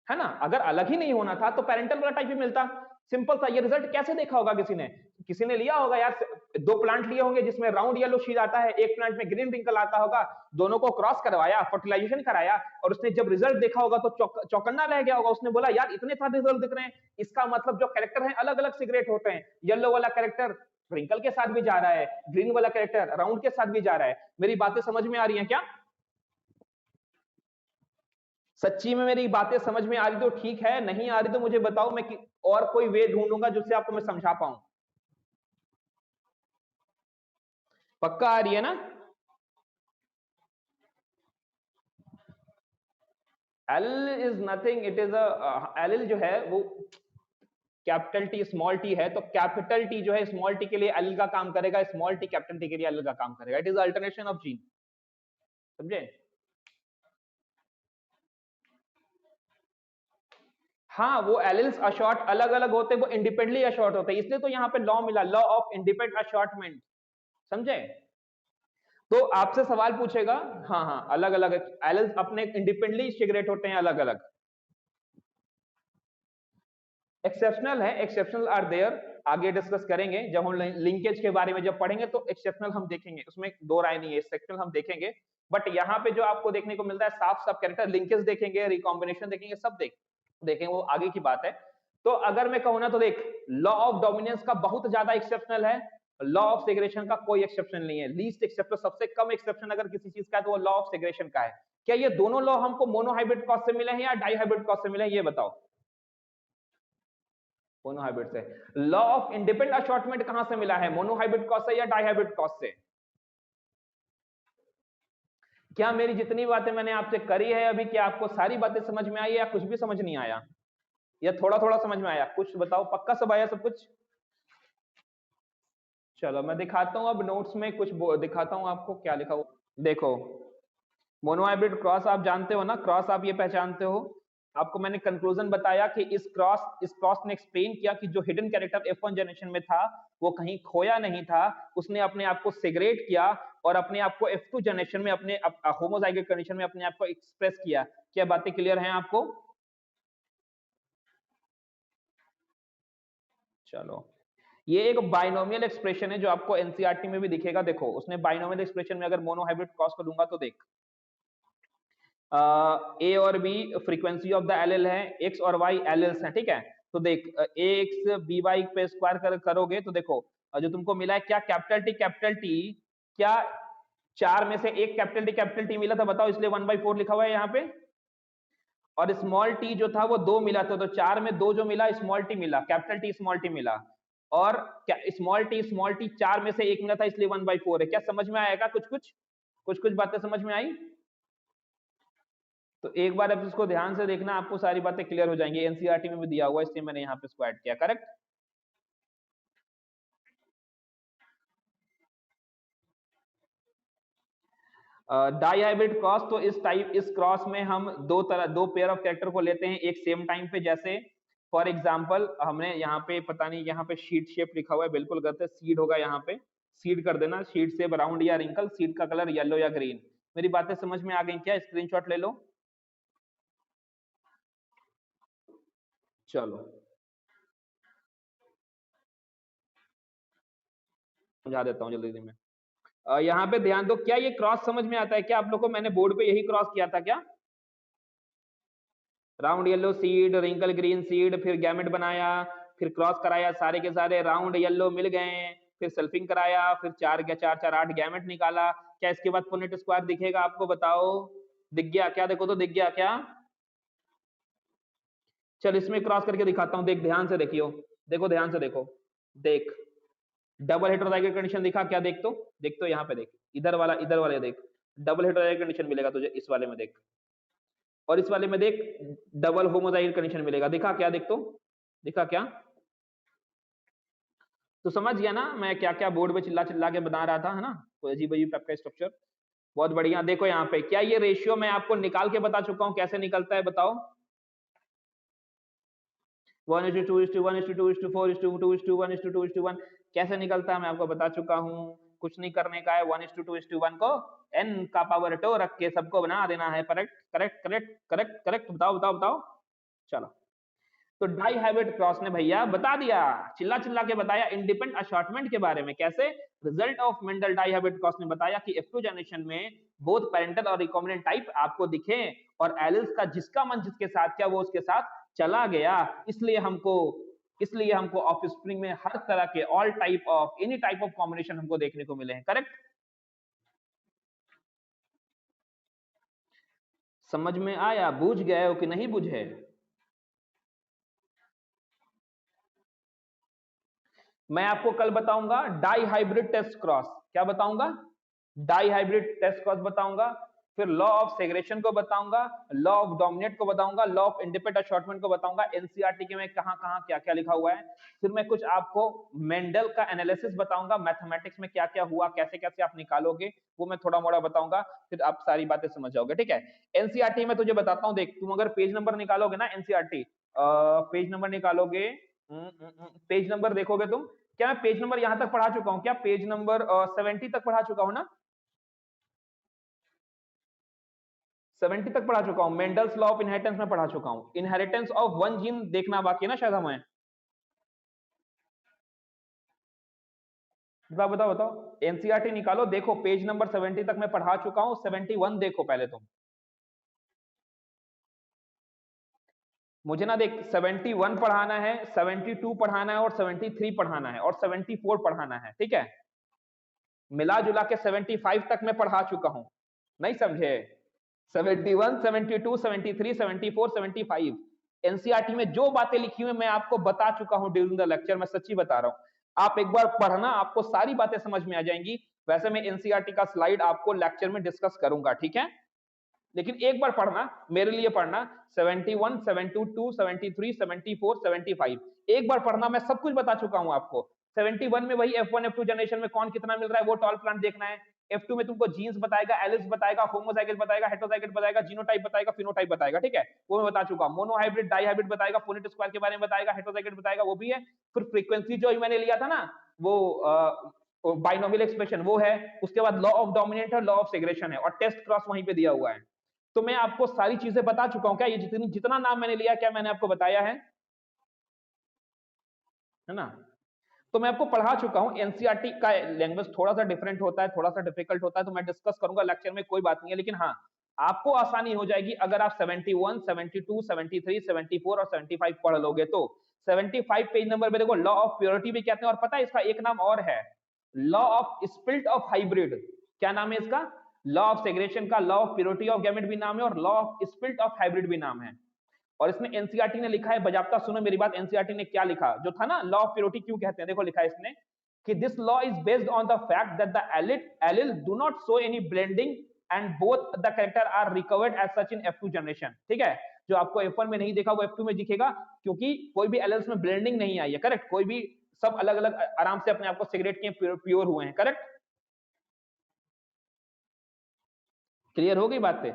है ना? अगर अलग ही नहीं होना था तो पेरेंटल वाला टाइप ही मिलता, सिंपल था। ये रिजल्ट कैसे देखा होगा किसी ने? किसी ने लिया होगा यार, दो प्लांट लिए होंगे जिसमें राउंड येलो शीट आता है, एक प्लांट में ग्रीन रिंकल आता होगा, दोनों को क्रॉस करवाया, फर्टिलाइजेशन कराया, और उसने जब रिजल्ट देखा होगा तो चौकन्ना रह गया होगा। उसने बोला यार इतने सारे रिजल्ट दिख रहे हैं, इसका मतलब जो कैरेक्टर है अलग अलग सिगरेट होते हैं, येलो वाला कैरेक्टर रिंकल के साथ भी जा रहा है, ग्रीन वाला कैरेक्टर राउंड के साथ भी जा रहा है। मेरी बातें समझ में आ रही हैं क्या? सच्ची में मेरी बातें समझ में आ रही तो ठीक है, नहीं आ रही तो मुझे बताओ, मैं और कोई वे ढूंढूंगा जिससे आपको मैं समझा पाऊं। पक्का आ रही है ना? L is nothing, it is L जो है वो कैपिटल टी स्मॉल टी है, तो कैपिटल टी जो है स्मॉल टी के लिए एल का काम करेगा, स्मॉल टी कैपिटल टी के लिए एल का काम करेगा। It is alternation of gene, समझे? हाँ, वो एलिल्स अशॉर्ट अलग अलग होते हैं, वो इंडिपेंडेंटली अशॉर्ट होते हैं, इसलिए तो यहाँ पे लॉ मिला, लॉ ऑफ इंडिपेंडेंट अशॉर्टमेंट, समझे? तो आपसे सवाल पूछेगा, हाँ हाँ अलग अलग एलिल्स अपने इंडिपेंडेंटली सिगरेट होते हैं अलग अलग। एक्सेप्शनल है, एक्सेप्शनल आर देयर, आगे डिस्कस करेंगे जब हम लिंकेज के बारे में जब पढ़ेंगे, तो एक्सेप्शनल हम देखेंगे, उसमें दो राय नहीं है, एक्सेप्शनल हम देखेंगे। बट यहाँ पे जो आपको देखने को मिलता है साफ साफ कैरेक्टर लिंकेज देखेंगे, रिकॉम्बिनेशन देखेंगे, सब देखेंगे, वो आगे की बात है। तो अगर मैं कहूँ ना तो देख, लॉ ऑफ डोमिनेंस का बहुत ज्यादा एक्सेप्शनल है, लॉ ऑफ सेग्रेशन का कोई एक्सेप्शन नहीं है, लीस्ट एक्सेप्शन, सबसे कम एक्सेप्शन अगर किसी चीज का है तो वो लॉ ऑफ सेग्रेशन का है। क्या ये दोनों लॉ हमको मोनोहाइब्रिड क्रॉस से मिले हैं या डाइहाइब्रिड क्रॉस से मिले हैं, ये बताओ। मोनोहाइब्रिड से। लॉ ऑफ इंडिपेंडेंट अशॉर्टमेंट कहां से मिला है, मोनोहाइब्रिड क्रॉस से या डाइहाइब्रिड क्रॉस से? क्या मेरी जितनी बातें मैंने आपसे करी है अभी, क्या आपको सारी बातें समझ में आई है या कुछ भी समझ नहीं आया, या थोड़ा थोड़ा समझ में आया? कुछ बताओ, पक्का सब आया सब कुछ? चलो मैं दिखाता हूं, अब नोट्स में कुछ दिखाता हूं आपको क्या लिखा हुआ। देखो, मोनोहाइब्रिड क्रॉस आप जानते हो ना, क्रॉस आप ये पहचानते हो, आपको मैंने कंक्लूजन बताया कि इस क्रॉस ने एक्सप्लेन किया कि जो हिडन कैरेक्टर F1 जनरेशन में था वो कहीं खोया नहीं था, उसने अपने आप को सेग्रेट किया और अपने आप को F2 जनरेशन में अपने होमोजाइगोट कंडीशन में अपने आप को एक्सप्रेस किया। क्या बातें क्लियर हैं आपको? चलो, ये एक बाइनोमियल एक्सप्रेशन है जो आपको एनसीईआरटी में भी दिखेगा। देखो, उसने बाइनोमियल एक्सप्रेशन में अगर मोनोहाइब्रिड क्रॉस को दूंगा तो देख, ए और B frequency of the allele है, एक्स और वाई एलएल्स हैं, ठीक है। तो देख ए एक्स बी वाई पे स्क्वायर करोगे तो देखो जो तुमको मिला है क्या, कैपिटल टी क्या, चार में से एक कैपिटल टी मिला था बताओ, इसलिए 1/4 लिखा हुआ है यहाँ पे। और स्मॉल टी जो था वो 2 मिला था, तो चार में 2 जो मिला स्मॉल टी मिला, कैपिटल टी स्मॉल टी मिला। और स्मॉल टी चार में से एक मिला था, इसलिए 1/4 है। क्या समझ में आएगा? कुछ कुछ बातें समझ में आई? तो एक बार अब इसको ध्यान से देखना, आपको सारी बातें क्लियर हो जाएंगी। एनसीईआरटी में भी दिया हुआ है, इसलिए मैंने यहाँ पे इसको ऐड किया। करेक्ट। डाई हाइब्रिड क्रॉस, तो इस क्रॉस में हम दो पेयर ऑफ कैरेक्टर को लेते हैं एक सेम टाइम पे। जैसे फॉर एग्जांपल हमने यहाँ पे पता नहीं, यहाँ पे शीट शेप लिखा हुआ है, बिल्कुल गलत है, सीड होगा यहाँ पे, सीड कर देना, शीट से राउंड या रिंकल, सीड का कलर येलो या ग्रीन। मेरी बातें समझ में आ गई क्या? स्क्रीनशॉट ले लो। चलो समझा देता हूँ जल्दी में। यहाँ पे ध्यान दो, क्या ये क्रॉस समझ में आता है क्या आप लोग को? मैंने बोर्ड पे यही क्रॉस किया था क्या? Round yellow seed, wrinkle green seed, फिर गैमेट बनाया, फिर क्रॉस कराया, सारे के सारे राउंड येलो मिल गए, फिर सल्फिंग कराया, फिर चार के चार चार 8 गैमेट निकाला। क्या इसके बाद पुनेट स्क्वायर दिखेगा आपको? बताओ, दिख गया क्या? देखो तो दिख गया क्या? चल इसमें क्रॉस करके दिखाता हूँ, देख ध्यान से देखियो, देखो ध्यान से देखो, देख डबल हेटेरोजाइगस कंडीशन दिखा क्या? देख तो यहाँ पे देख, इधर वाले देख, डबल हेटेरोजाइगस कंडीशन मिलेगा तुझे इस वाले में देख, और इस वाले में देख डबल होमोजाइगस कंडीशन मिलेगा। दिखा क्या? देख तो, दिखा क्या? तो समझ गया ना मैं क्या क्या बोर्ड पे चिल्ला चिल्ला के बता रहा था, है ना? कोई अजीब अजीब टाइप का स्ट्रक्चर। बहुत बढ़िया। देखो यहाँ पे क्या ये रेशियो मैं आपको निकाल के बता चुका हूँ, कैसे निकलता है बताओ? 1:2:1:2:4:2:1:1 कैसे निकलता है मैं आपको बता चुका हूँ। कुछ नहीं करने का है, 1:2:1 को n का पावर 2 रख के सबको बना देना है। Correct correct correct correct correct. बताओ बताओ बताओ। चलो, तो डाई हाइब्रिड क्रॉस ने भैया बता दिया, चिल्ला चिल्ला के बताया इंडिपेंडेंट अशॉर्टमेंट के बारे में। कैसे? Result of Mendel dihybrid cross ने बताया कि F2 जनरेशन में बोथ पेरेंटल और रिकॉम्बिनेंट टाइप आपको दिखे, और एलिल्स का जिसका मन जिसके साथ क्या वो उसके साथ चला गया। इसलिए हमको ऑफस्प्रिंग में हर तरह के all type of any type of combination हमको देखने को मिले हैं। करेक्ट। समझ में आया? बूझ गए हो कि नहीं बूझे? मैं आपको कल बताऊंगा डाई हाइब्रिड टेस्ट क्रॉस। क्या बताऊंगा? डाई हाइब्रिड टेस्ट क्रॉस बताऊंगा। फिर लॉ ऑफ सेग्रेशन को बताऊंगा, लॉ ऑफ डोमिनेट को बताऊंगा, लॉ ऑफ इंडिपेंडेंट अशॉर्टमेंट को बताऊंगा, एनसीईआरटी के में कहां कहां क्या क्या लिखा हुआ है। फिर मैं कुछ आपको मेंडल का एनालिसिस बताऊंगा, मैथमेटिक्स में क्या क्या हुआ, कैसे कैसे आप निकालोगे, वो मैं थोड़ा मोड़ा बताऊंगा। फिर आप सारी बातें समझ जाओगे। ठीक है। एनसीईआरटी में तुझे बताता हूं, देख तुम अगर पेज नंबर निकालोगे ना, एनसीईआरटी पेज नंबर निकालोगे, पेज नंबर देखोगे तुम, क्या मैं पेज नंबर यहां तक पढ़ा चुका हूं? क्या पेज नंबर 70 तक पढ़ा चुका हूं ना? 70 तक पढ़ा चुका हूं। मेंडल्स लॉ ऑफ इनहेरिटेंस में पढ़ा चुका हूं। इनहेरिटेंस ऑफ वन जीन देखना बाकी है ना शायद हमें। बताओ बताओ बताओ, एनसीईआरटी निकालो, देखो पेज नंबर 70 तक मैं पढ़ा चुका हूं। 71 देखो पहले तुम। मुझे ना देख 71 पढ़ाना है, 72 पढ़ाना है, और 73 पढ़ाना है, और 74 पढ़ाना है। ठीक है। मिला जुला के 75 तक मैं पढ़ा चुका हूं। नहीं समझे? 71, 72, 73, 74, 75 एनसीईआरटी में जो बातें लिखी हुई मैं आपको बता चुका हूं ड्यूरिंग द लेक्चर। मैं सच्ची बता रहा हूं, आप एक बार पढ़ना, आपको सारी बातें समझ में आ जाएंगी। वैसे मैं एनसीईआरटी का स्लाइड आपको लेक्चर में डिस्कस करूंगा, ठीक है? लेकिन एक बार पढ़ना, मेरे लिए पढ़ना। 71, 72, 73, 74, 75 एक बार पढ़ना। मैं सब कुछ बता चुका हूं आपको। 71 में वही F1 F2 जनरेशन में कौन कितना मिल रहा है वो टॉल प्लांट देखना है। F2 में तुमको जीन्स बताएगा, एलिस बताएगा, होमोजाइगस बताएगा, हेटेरोजाइगस बताएगा, जीनोटाइप बताएगा, फिनोटाइप बताएगा। ठीक है, वो मैं बता चुका हूं। मोनो हाइब्रिड, डाई हाइब्रिड बताएगा, पुनेट स्क्वायर के बारे में बताएगा, हेटेरोजाइगस बताएगा, वो भी है। फिर फ्रीक्वेंसी जो मैंने लिया था ना, वो बाइनोमियल एक्सप्रेशन वो है। उसके बाद लॉ ऑफ डोमिनेंट है, लॉ ऑफ सेग्रेशन है, और टेस्ट क्रॉस वहीं पे दिया हुआ है। तो मैं आपको सारी चीजें बता चुका हूं। क्या ये जितना नाम मैंने लिया, क्या मैंने आपको बताया है ना? तो मैं आपको पढ़ा चुका हूं। एनसीईआरटी का लैंग्वेज थोड़ा सा डिफरेंट होता है, थोड़ा सा डिफिकल्ट होता है, तो मैं डिस्कस करूंगा लेक्चर में, कोई बात नहीं है। लेकिन हाँ, आपको आसानी हो जाएगी अगर आप 71, 72, 73, 74 और 75 पढ़ लोगे तो। 75 पेज नंबर पे देखो लॉ ऑफ प्योरिटी भी कहते हैं, और पता है इसका एक नाम और है, law of spilt of hybrid. क्या नाम है इसका? लॉ ऑफ सेग्रेशन का law of purity of gamete भी नाम है और law of spilt of hybrid भी नाम है। और इसमें एनसीईआरटी ने लिखा है, बजाबता सुनो मेरी बात, एनसीईआरटी ने क्या लिखा जो था ना, लॉ ऑफ प्योरिटी क्यों कहते हैं, देखो लिखा है इसने कि this law is based on the fact that the allele do not show any blending and both the character are recovered as such in F2 generation. ठीक है, जो आपको F1 में नहीं देखा वो F2 में दिखेगा, क्योंकि कोई भी एलिल्स में ब्लेंडिंग नहीं आई है। करेक्ट, कोई भी, सब अलग अलग आराम से अपने आप को सेग्रेट किए, प्योर हुए हैं। करेक्ट, क्लियर हो गई बात पे?